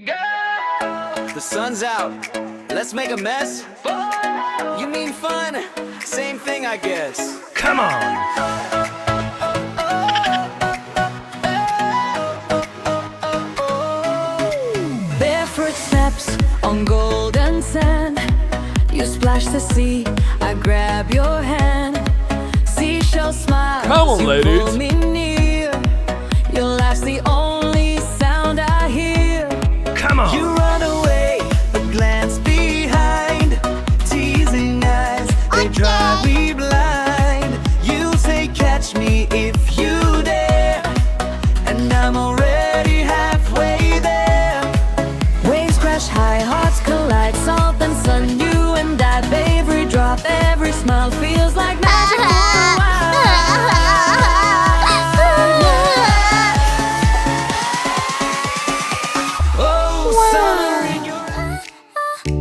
The sun's out, let's make a mess. You mean fun? Same thing, I guess. Come on! Barefoot steps on golden sand. You splash the sea, I grab your hand. Seashell smiles, Come on, you ladies. pull me near. Your laugh's the only sound I hear. Come on! You run away, but glance behind. Teasing eyes, they drive me blind. You say catch me if you dare, and I'm already halfway there. Waves crash high, hearts collide. Salt and sun, you and I. Every drop, every smile feels like magic. Oh, summer in your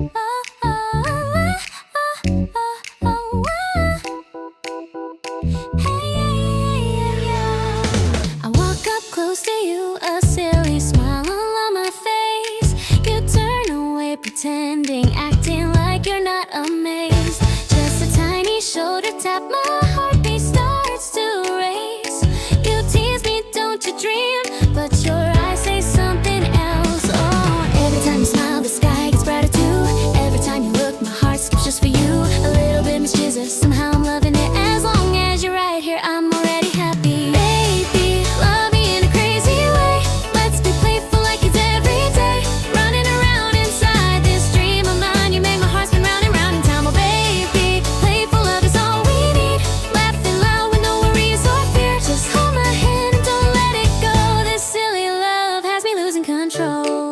I walk up close to you, a silly smile on my face. You turn away, pretending, acting like you're not amazed. Just a tiny shoulder tap, my heartbeat starts to race. You tease me, don't you dream, but your eyes say something else. Oh, every time you smile, the sky gets brighter too. Every time you look, my heart skips just for you. A little bit mischievous, somehow I'm loving it. As long as you're right here, I'm already happy. Baby, love me in a crazy way. Let's be playful like it's every day. Running around inside this dream of mine. You make my heart spin round and round in time. Oh baby, playful love is all we need. Laughing loud with no worries or fear. Just hold my hand and don't let it go. This silly love has me losing control.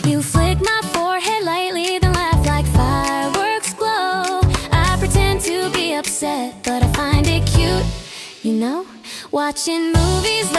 You flick my forehead lightly, then laugh like fireworks glow. I pretend to be upset, but I find it cute, you know. Watching movies